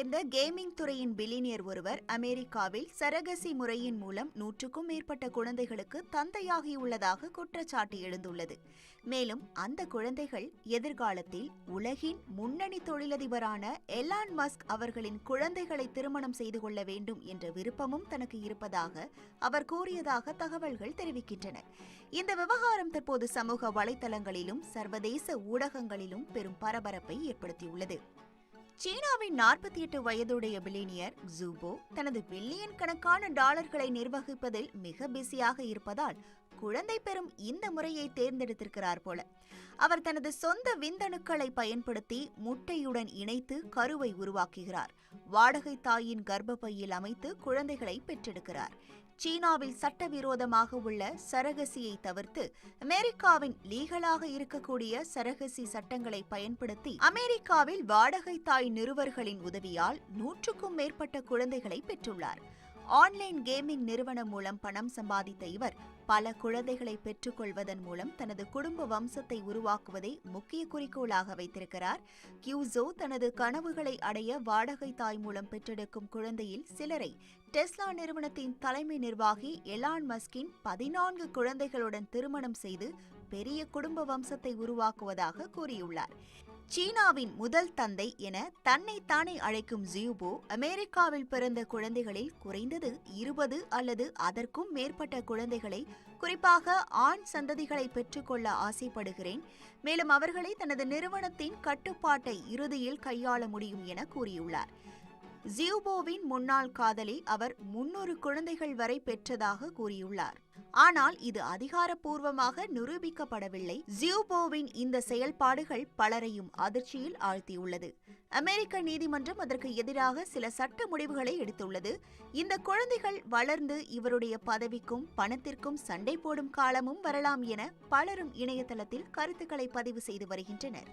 சேர்ந்த கேமிங் துறையின் பில்லியனியர் ஒருவர் அமெரிக்காவில் சரகசி முறையின் மூலம் 100க்கும் மேற்பட்ட குழந்தைகளுக்கு தந்தையாகியுள்ளதாக குற்றச்சாட்டு எழுந்துள்ளது. மேலும் அந்த குழந்தைகள் எதிர்காலத்தில் உலகின் முன்னணி தொழிலதிபரான எலான் மஸ்க் அவர்களின் குழந்தைகளை திருமணம் செய்து கொள்ள வேண்டும் என்ற விருப்பமும் தனக்கு இருப்பதாக அவர் கூறியதாக தகவல்கள் தெரிவிக்கின்றன. இந்த விவகாரம் தற்போது சமூக வலைதளங்களிலும் சர்வதேச ஊடகங்களிலும் பெரும் பரபரப்பை ஏற்படுத்தியுள்ளது. சீனாவின் 48 வயதுடைய பில்லியனியர் ஜூபோ தனது பில்லியன் கணக்கான டாலர்களை நிர்வகிப்பதில் மிக பிஸியாக இருப்பதால் குழந்தை பெறும் இந்த முறையை தேர்ந்தெடுத்திருக்கிறார் போல. அவர் தனது சொந்த விந்தணுக்களை பயன்படுத்தி முட்டையுடன் இணைத்து கருவை உருவாக்குகிறார். வாடகை தாயின் கர்ப்பப்பையில் அமைத்து குழந்தைகளை பெற்றெடுக்கிறார். சீனாவில் சட்டவிரோதமாக உள்ள சரகசியை தவிர்த்து அமெரிக்காவின் லீகலாக இருக்கக்கூடிய சரகசி சட்டங்களை பயன்படுத்தி அமெரிக்காவில் வாடகை தாய் நிறுவர்களின் உதவியால் 100க்கும் மேற்பட்ட குழந்தைகளை பெற்றுள்ளார். ஆன்லைன் கேமிங் நிறுவனம் மூலம் பணம் சம்பாதித்த இவர் பல குழந்தைகளை பெற்றுக்கொள்வதன் மூலம் தனது குடும்ப வம்சத்தை உருவாக்குவதை முக்கிய குறிக்கோளாக வைத்திருக்கிறார். கியூசோ தனது கனவுகளை அடைய வாடகை தாய் மூலம் பெற்றெடுக்கும் குழந்தையில் சிலரை டெஸ்லா நிறுவனத்தின் தலைமை நிர்வாகி எலான் மஸ்கின் 14 குழந்தைகளுடன் திருமணம் செய்து பெரிய குடும்ப வம்சத்தை உருவாக்குவதாக கூறியுள்ளார். சீனாவின் முதல் தந்தை என தன்னைத்தானே அழைக்கும் ஜியூபோ அமெரிக்காவில் பிறந்த குழந்தைகளில் குறைந்தது 20 அல்லது அதற்கும் மேற்பட்ட குழந்தைகளை, குறிப்பாக ஆண் சந்ததிகளை பெற்றுக்கொள்ள ஆசைப்படுகிறேன். மேலும் அவர்களை தனது நிறுவனத்தின் கட்டுப்பாட்டை இறுதியில் கையாள முடியும் என கூறியுள்ளார். ஜியூபோவின் முன்னாள் காதலி அவர் 300 குழந்தைகள் வரை பெற்றதாக கூறியுள்ளார். ஆனால் இது அதிகாரப்பூர்வமாக நிரூபிக்கப்படவில்லை. ஜியூபோவின் இந்த செயல்பாடுகள் பலரையும் அதிர்ச்சியில் ஆழ்த்தியுள்ளது. அமெரிக்க நீதிமன்றம் அதற்கு எதிராக சில சட்ட முடிவுகளை எடுத்துள்ளது. இந்த குழந்தைகள் வளர்ந்து இவருடைய பதவிக்கும் பணத்திற்கும் சண்டை போடும் காலமும் வரலாம் என பலரும் இணையதளத்தில் கருத்துக்களை பதிவு செய்து வருகின்றனர்.